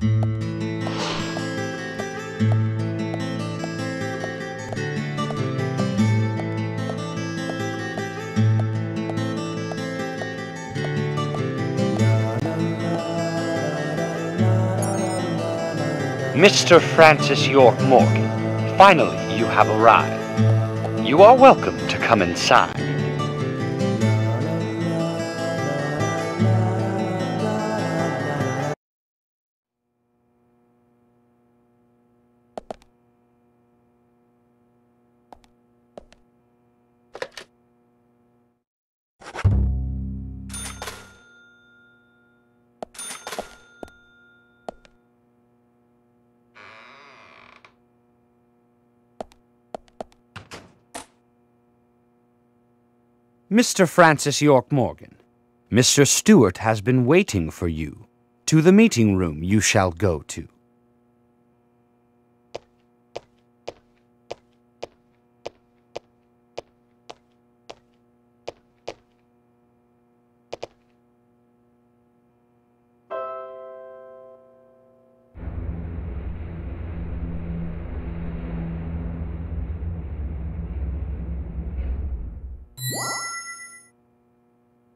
Mr. Francis York Morgan, finally you have arrived. You are welcome to come inside. Mr. Francis York Morgan, Mr. Stewart has been waiting for you. To the meeting room you shall go to.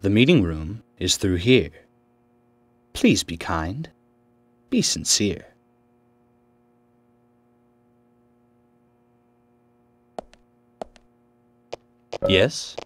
The meeting room is through here. Please be kind. Be sincere. Yes?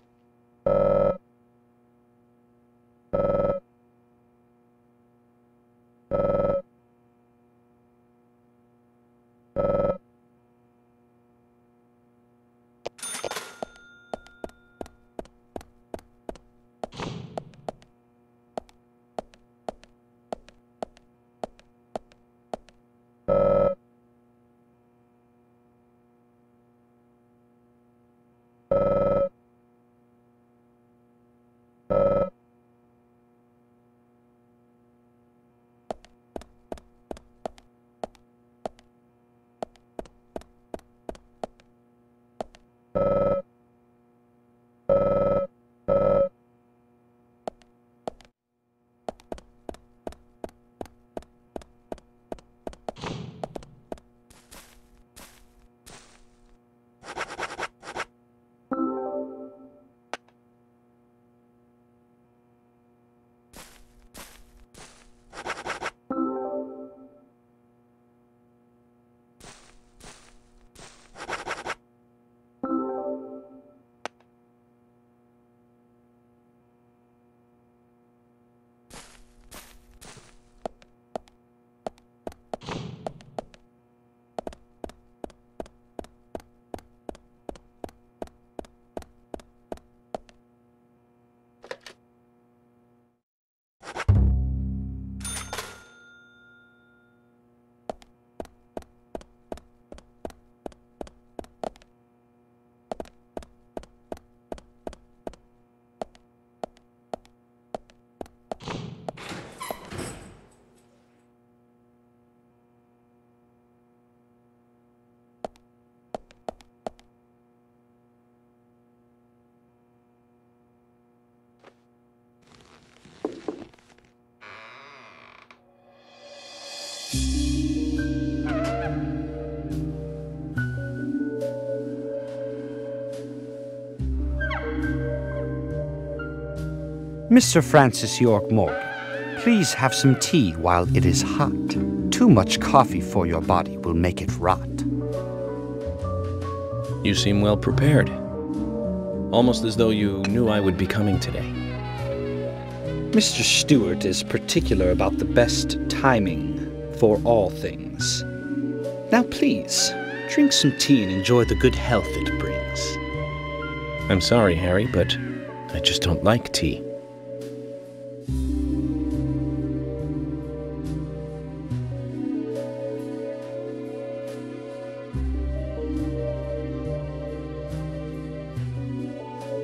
Mr. Francis York Morgan, please have some tea while it is hot. Too much coffee for your body will make it rot. You seem well prepared. Almost as though you knew I would be coming today. Mr. Stewart is particular about the best timing for all things. Now please, drink some tea and enjoy the good health it brings. I'm sorry, Harry, but I just don't like tea.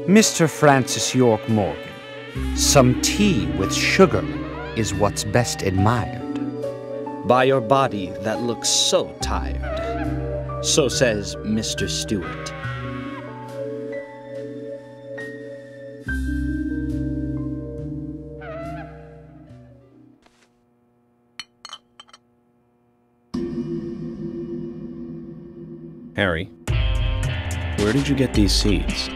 Mr. Francis York Morgan, some tea with sugar is what's best admired by your body that looks so tired. So says Mr. Stewart. Harry, where did you get these seeds?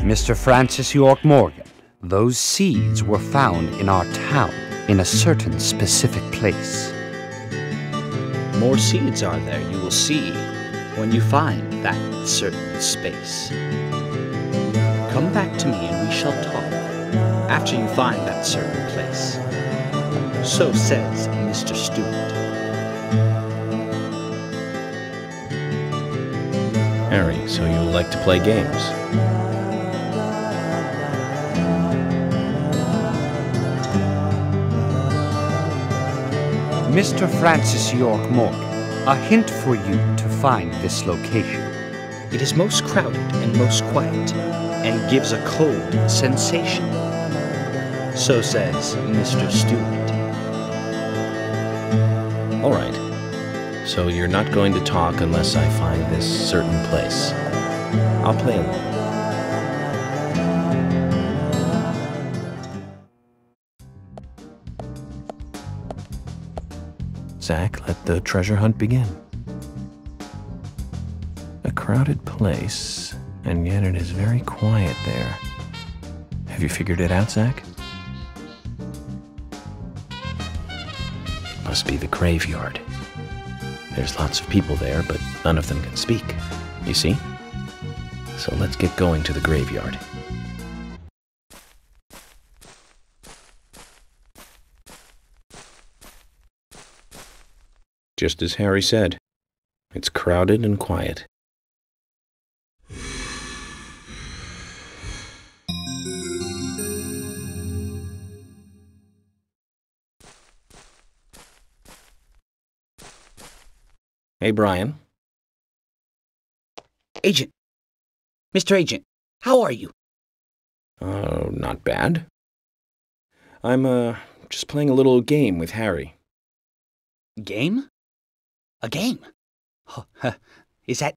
Mr. Francis York Morgan, those seeds were found in our town in a certain specific place. More seeds are there, you will see, when you find that certain space. Come back to me and we shall talk after you find that certain place. So says Mr. Stewart. Harry, so you like to play games? Mr. Francis York Morgan, a hint for you to find this location. It is most crowded and most quiet, and gives a cold sensation. So says Mr. Stewart. All right. So you're not going to talk unless I find this certain place. I'll play along. Zach, let the treasure hunt begin. A crowded place, and yet it is very quiet there. Have you figured it out, Zach? Must be the graveyard. There's lots of people there, but none of them can speak. You see? So let's get going to the graveyard. Just as Harry said, it's crowded and quiet. Hey, Brian. Agent! Mr. Agent, how are you? Not bad. I'm, just playing a little game with Harry. Game? A game? Oh, is that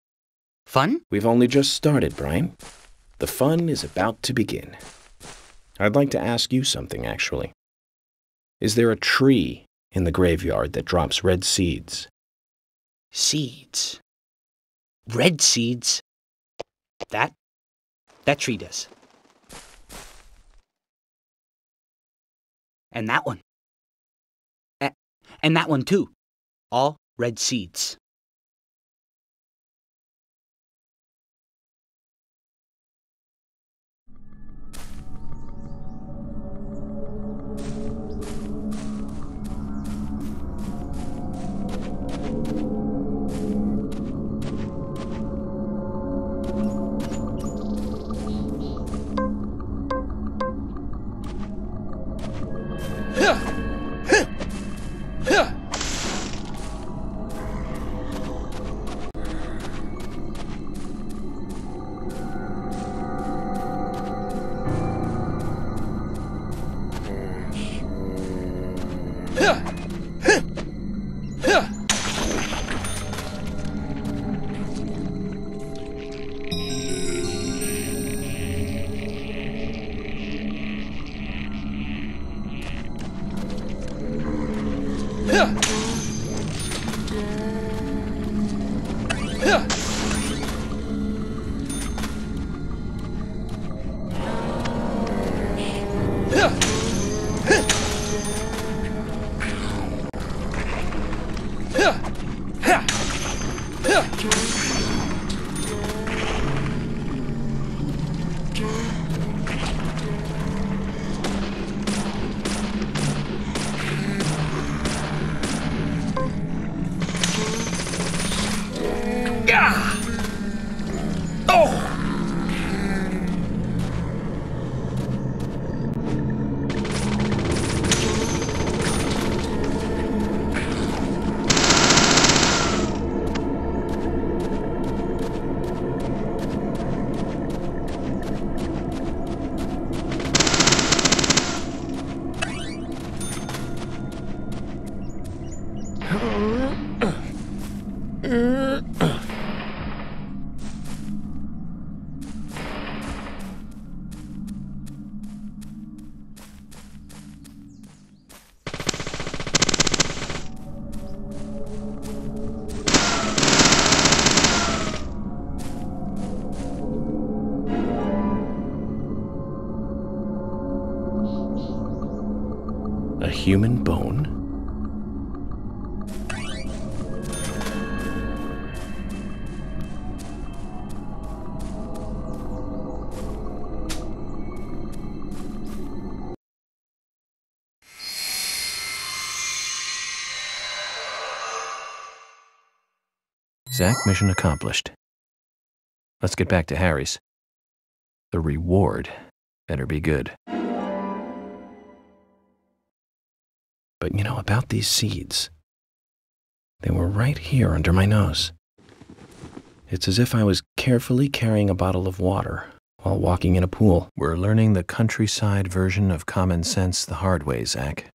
fun? We've only just started, Brian. The fun is about to begin. I'd like to ask you something, actually. Is there a tree in the graveyard that drops red seeds? Seeds. Red seeds. That tree does. And that one. And that one too. All red seeds. human bone? Zach, mission accomplished. Let's get back to Harry's. The reward better be good. But you know, about these seeds, they were right here under my nose. It's as if I was carefully carrying a bottle of water while walking in a pool. We're learning the countryside version of common sense the hard way, Zach.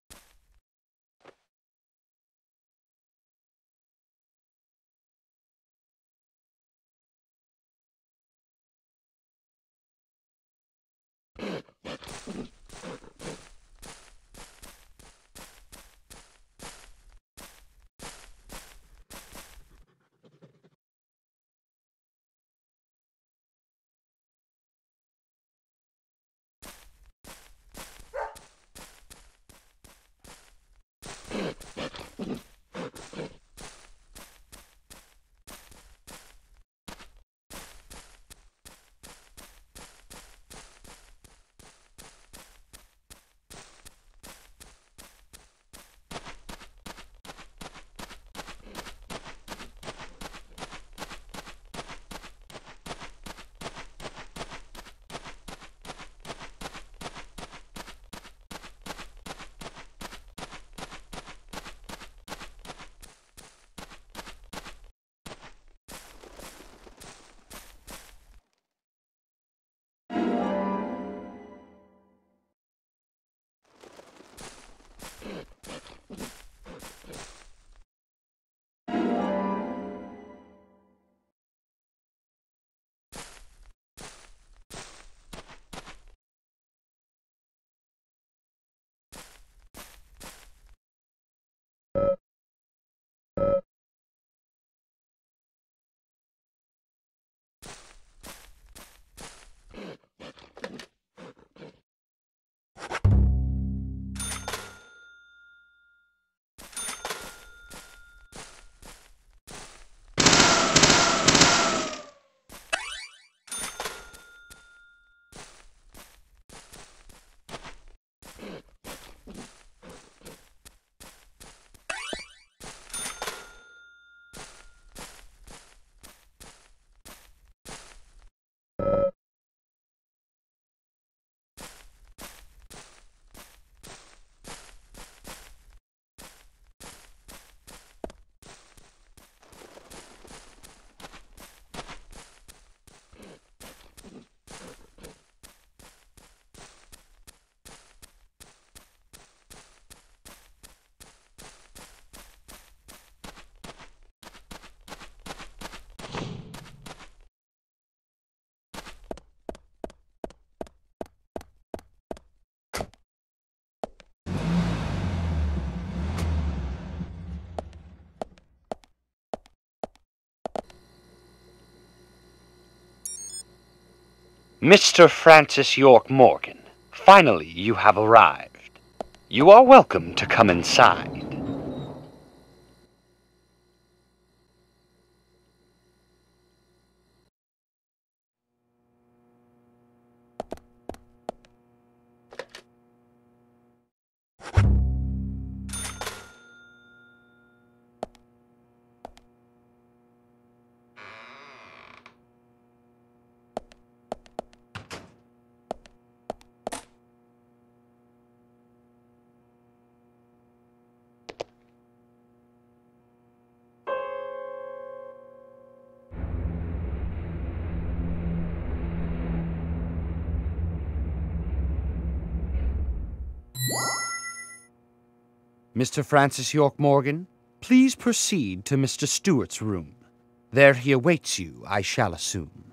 Mr. Francis York Morgan, finally you have arrived. You are welcome to come inside. Mr. Francis York Morgan, please proceed to Mr. Stewart's room. There he awaits you, I shall assume.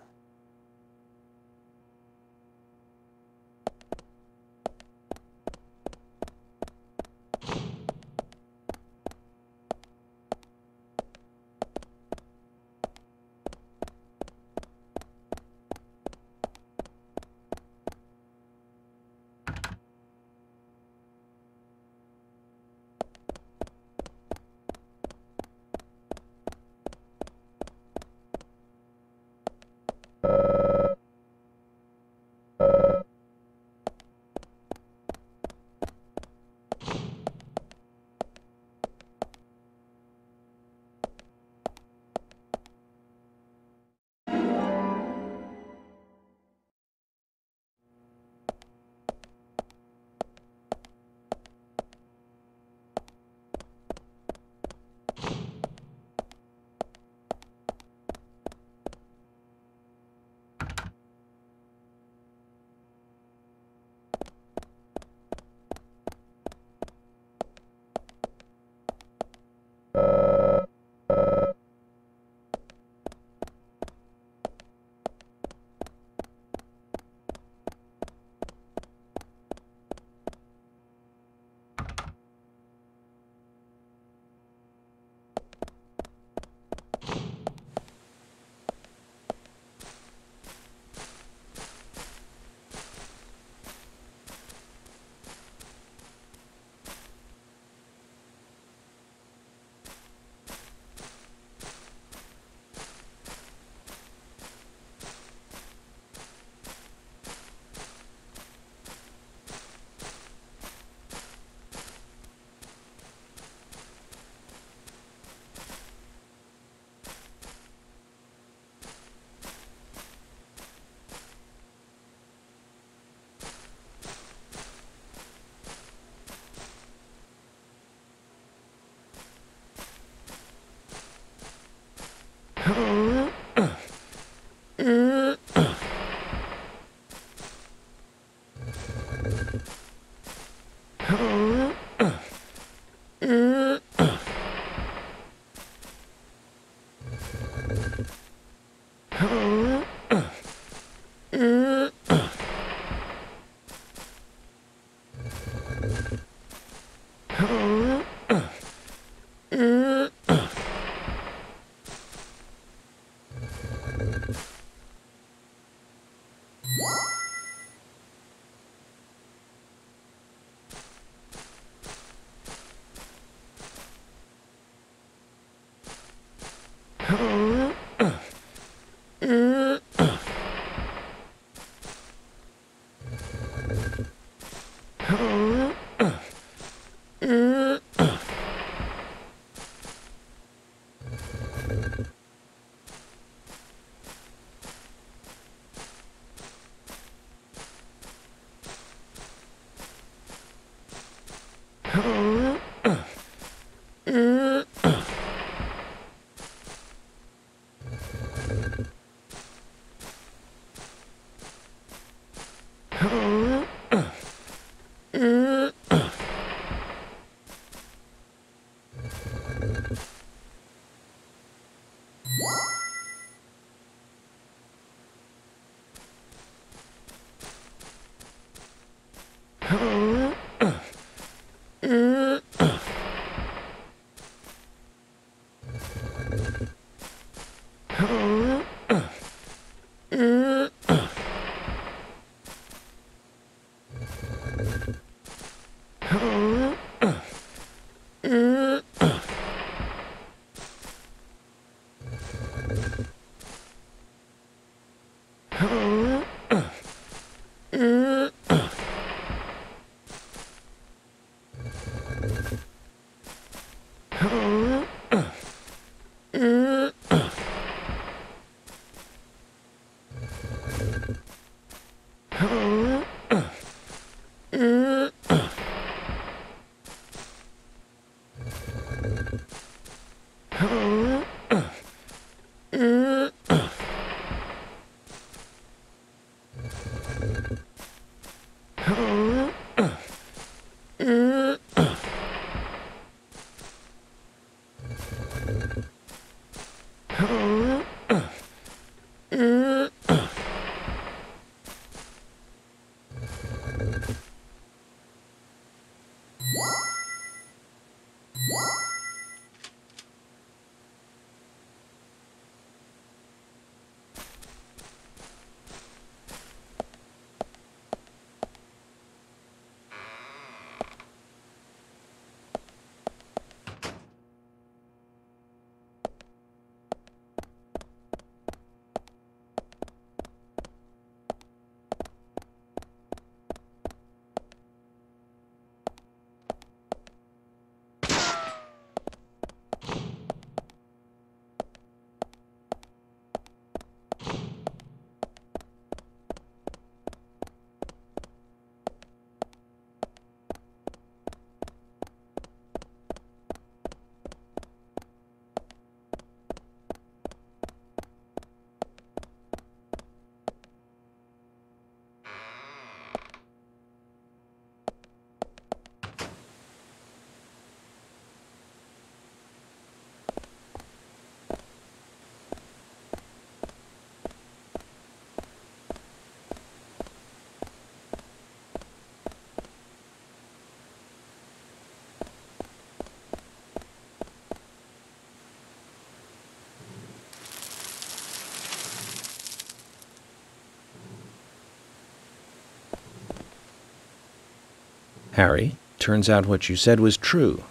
Harry, turns out what you said was true,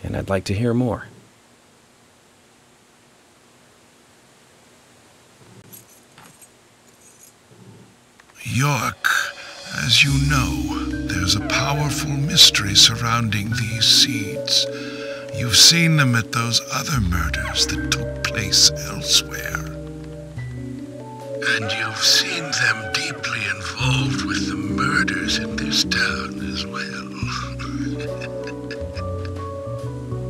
and I'd like to hear more. York, as you know, there's a powerful mystery surrounding these seeds. You've seen them at those other murders that took place elsewhere. And you've seen them deeply involved with the murders in this town as well.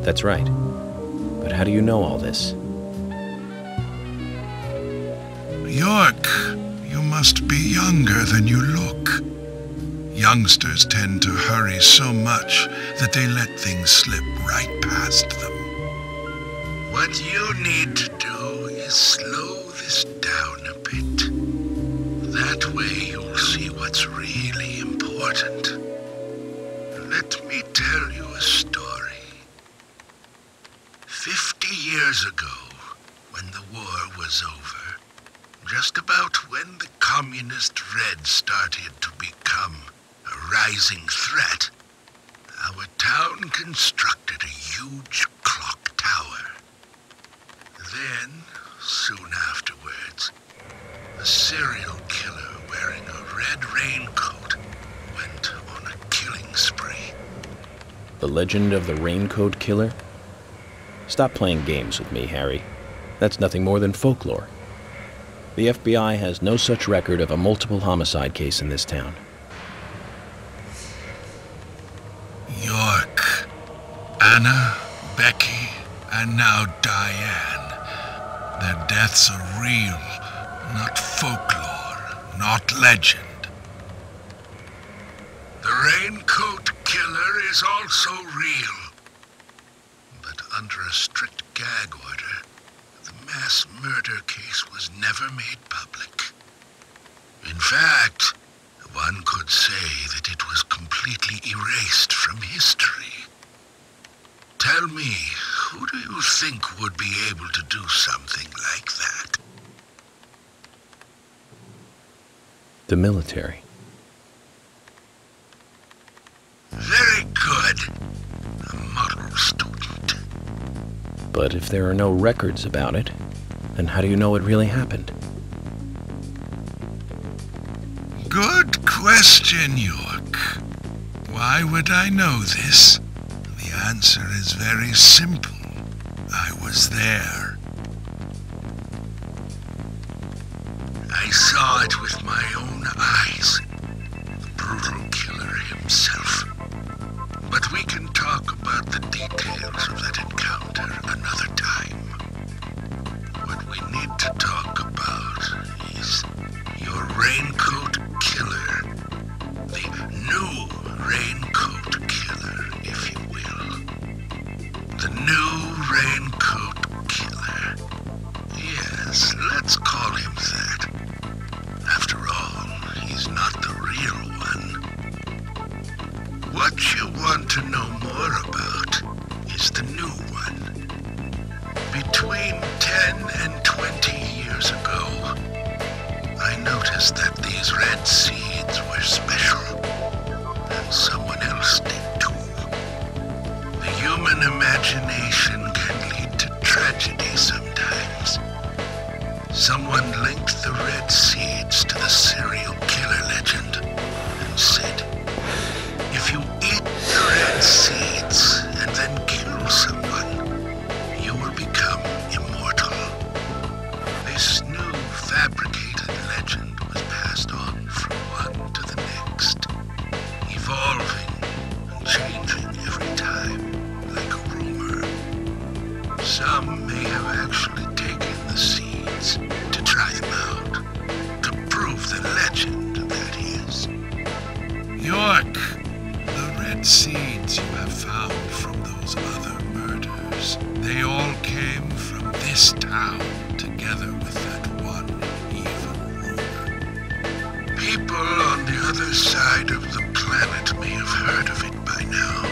That's right. But how do you know all this? York, you must be younger than you look. Youngsters tend to hurry so much that they let things slip right past them. What you need to do is slow this down a bit. That way you'll see what's really important. Let me tell you a story. 50 years ago, when the war was over, just about when the communist Red started to become a rising threat, our town constructed a huge clock tower. Then, soon afterwards, a serial killer wearing a red raincoat went on a killing spree. The legend of the Raincoat Killer? Stop playing games with me, Harry. That's nothing more than folklore. The FBI has no such record of a multiple homicide case in this town. York, Anna, Becky, and now Diane. Their deaths are real, not folklore, not legend. The Raincoat Killer is also real. But under a strict gag order, the mass murder case was never made public. In fact, one could say that it was completely erased from history. Tell me, who do you think would be able to do something like that? The military. Very good. A model student. But if there are no records about it, then how do you know it really happened? Good question, York. Why would I know this? The answer is very simple. I was there. I saw it with my own eyes. The brutal killer himself. But we can talk about the details of that encounter another time. What we need to talk about is your Raincoat Killer. The new Raincoat Killer, if you will. The new Raincoat Killer. Yes, let's call him that. After all, he's not the real one. What you want to know more about is the new one. Between 10 and 20 years ago, I noticed that these red seeds were special, and someone else did too. The human imagination can lead to tragedy sometimes. Someone linked the red seeds to the serial killer legend and said, if you eat the red seeds and then kill someone, you will become immortal. This new fabricated legend was passed on from one to the next, evolving and changing every time, like a rumor. Some may have actually taken the seeds to try them out, to prove the legend, that is. York, the red seeds you have found from those other murders, they all came from this town, together with that one evil rumor. People on the other side of the planet may have heard of it by now,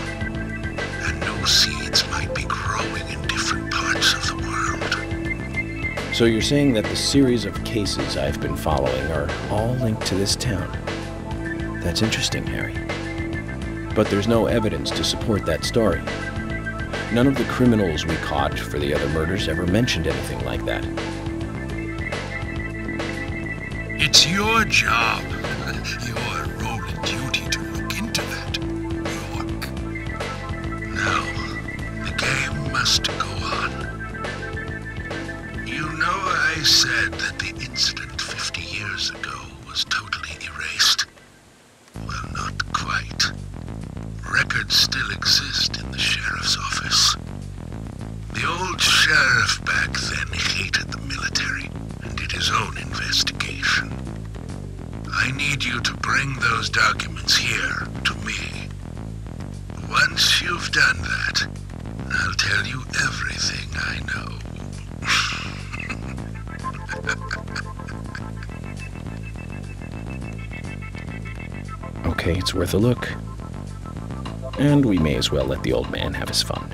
and new seeds might be growing in different parts of the world. So you're saying that the series of cases I've been following are all linked to this town? That's interesting, Harry. But there's no evidence to support that story. None of the criminals we caught for the other murders ever mentioned anything like that. It's your job, your role and duty to look into that, York. Now, the game must go on. You know I said that the incident 50 years ago was totally erased. Well, not quite. Records still exist in the sheriff's office. The old sheriff back then hated the military and did his own investigation. bring those documents here, to me. Once you've done that, I'll tell you everything I know. Okay, it's worth a look. And we may as well let the old man have his fun.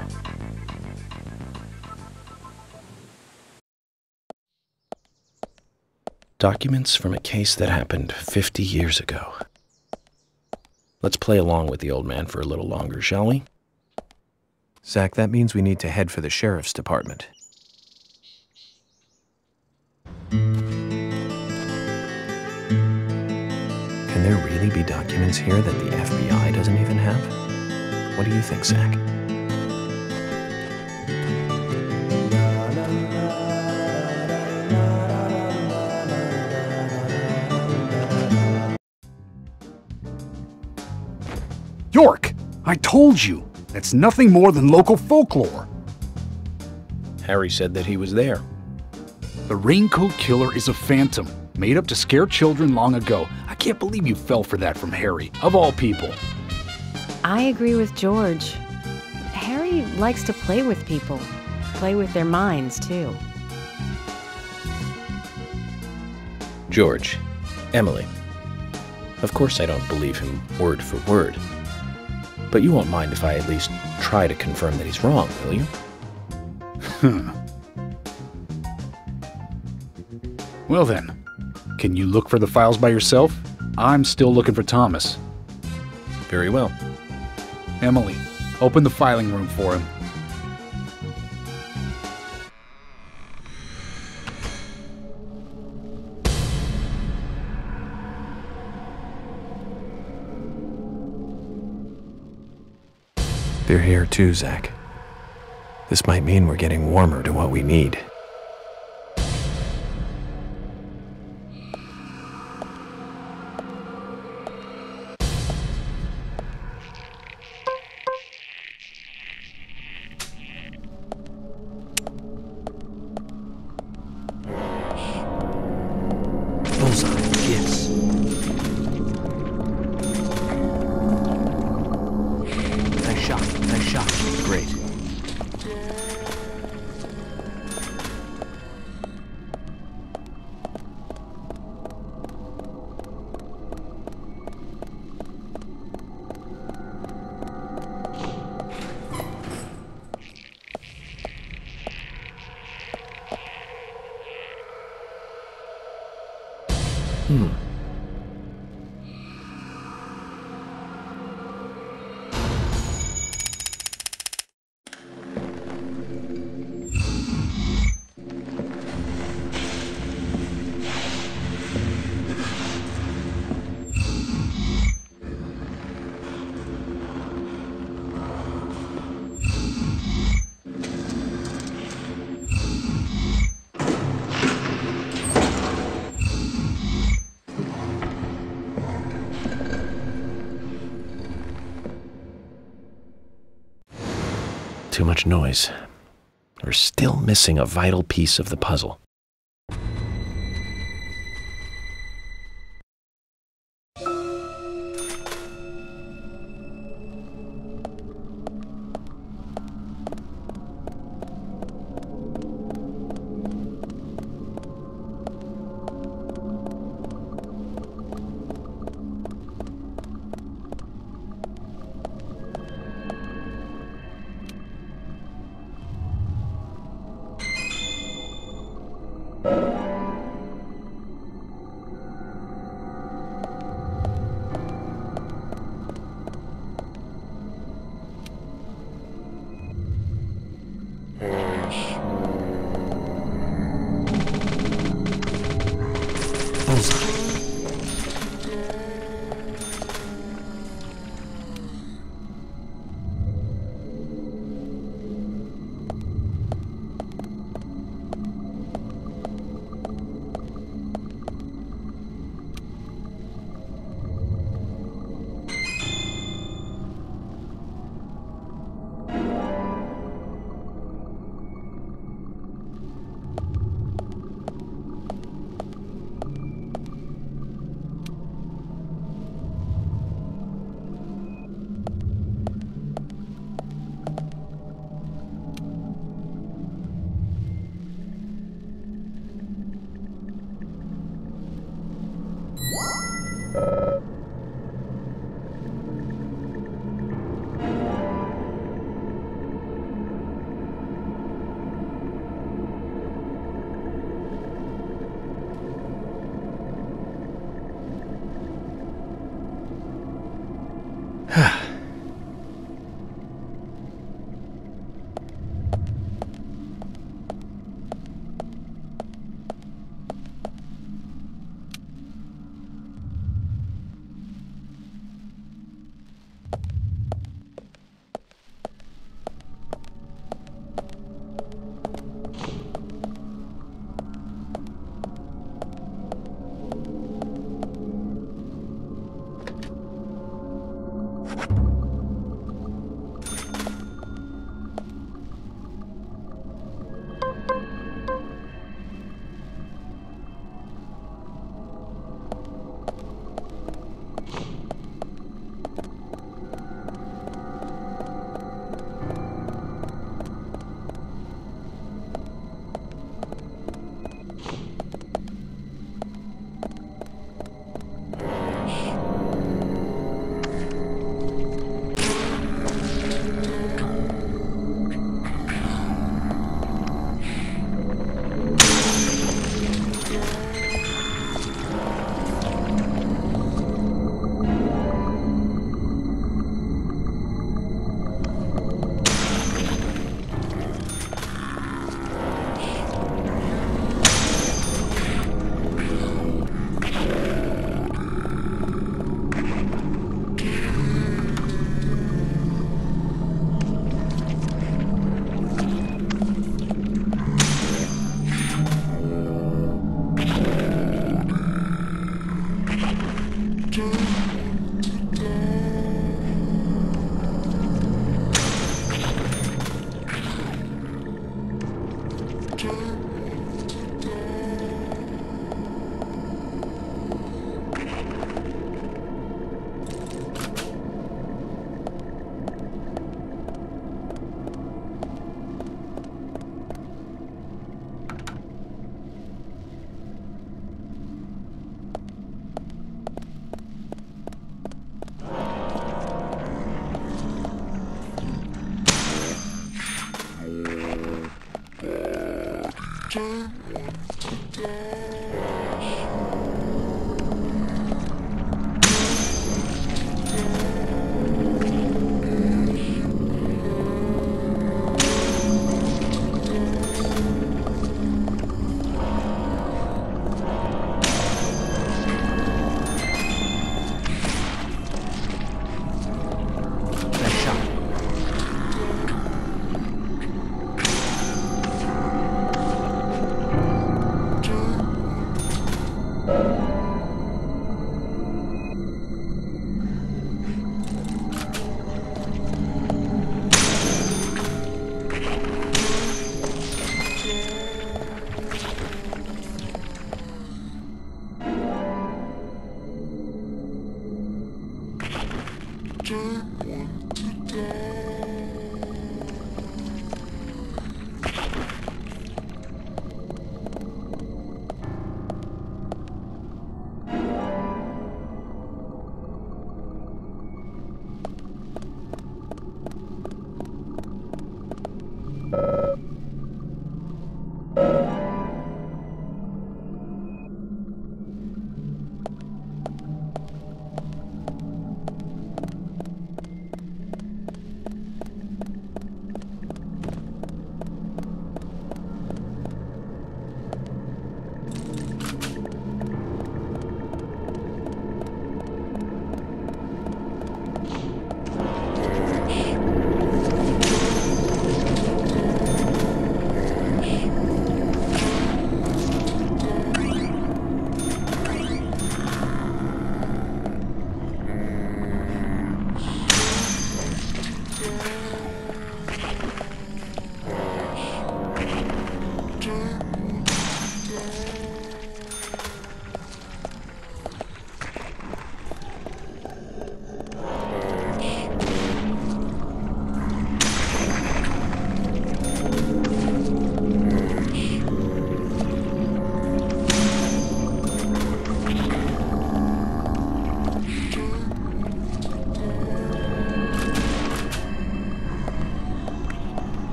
Documents from a case that happened 50 years ago. Let's play along with the old man for a little longer, shall we? Zach, that means we need to head for the sheriff's department. Can there really be documents here that the FBI doesn't even have? What do you think, Zach? York! I told you! That's nothing more than local folklore. Harry said that he was there. The Raincoat Killer is a phantom, made up to scare children long ago. I can't believe you fell for that from Harry, of all people. I agree with George. Harry likes to play with people. Play with their minds, too. George, Emily. Of course I don't believe him word for word. But you won't mind if I at least try to confirm that he's wrong, will you? Well then, can you look for the files by yourself? I'm still looking for Thomas. Very well. Emily, open the filing room for him. They're here too, Zach. This might mean we're getting warmer to what we need. Bullseye, yes. Nice shot. Great. Too much noise. We're still missing a vital piece of the puzzle.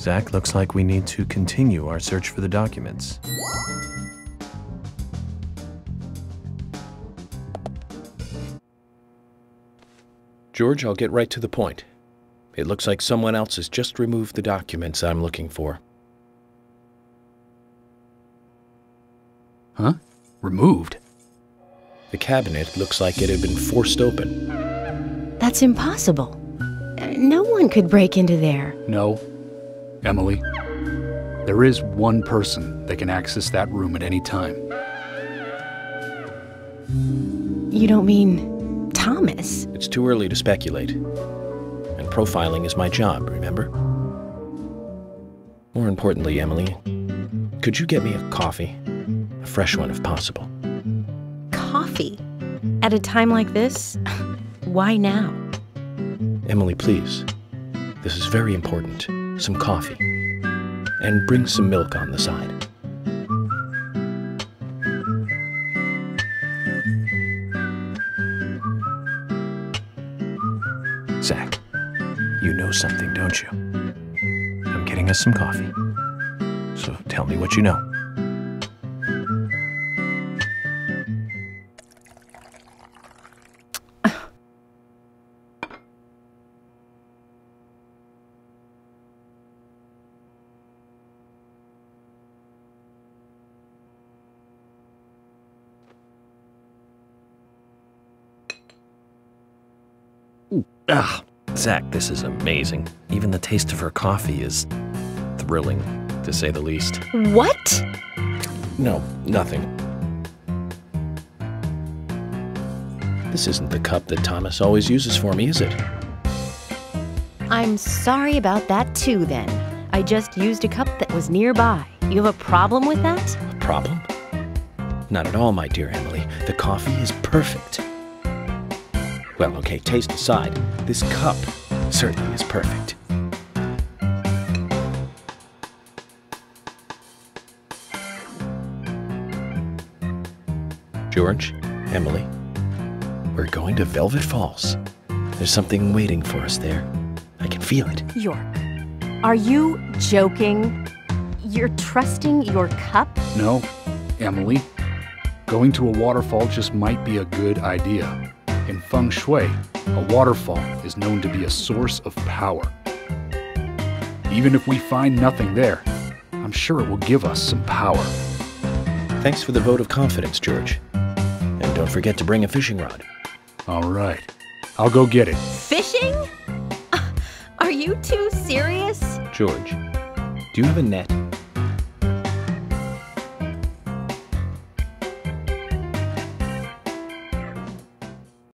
Zach, looks like we need to continue our search for the documents. George, I'll get right to the point. It looks like someone else has just removed the documents I'm looking for. Huh? Removed? The cabinet looks like it had been forced open. That's impossible. No one could break into there. No. Emily, there is one person that can access that room at any time. You don't mean Thomas? It's too early to speculate. And profiling is my job, remember? More importantly, Emily, could you get me a coffee? A fresh one if possible. Coffee? At a time like this? Why now? Emily, please. This is very important. Some coffee. And bring some milk on the side. Zach, you know something, don't you? I'm getting us some coffee. So tell me what you know. Ah, Zach, this is amazing. Even the taste of her coffee is thrilling, to say the least. What? No, nothing. This isn't the cup that Thomas always uses for me, is it? I'm sorry about that too, then. I just used a cup that was nearby. You have a problem with that? A problem? Not at all, my dear Emily. The coffee is perfect. Well, okay, taste aside, this cup certainly is perfect. George, Emily, we're going to Velvet Falls. There's something waiting for us there. I can feel it. York, are you joking? You're trusting your cup? No, Emily. Going to a waterfall just might be a good idea. In feng shui, a waterfall is known to be a source of power. Even if we find nothing there, I'm sure it will give us some power. Thanks for the vote of confidence, George. And don't forget to bring a fishing rod. All right. I'll go get it. Fishing? Are you too serious? George, do you have a net?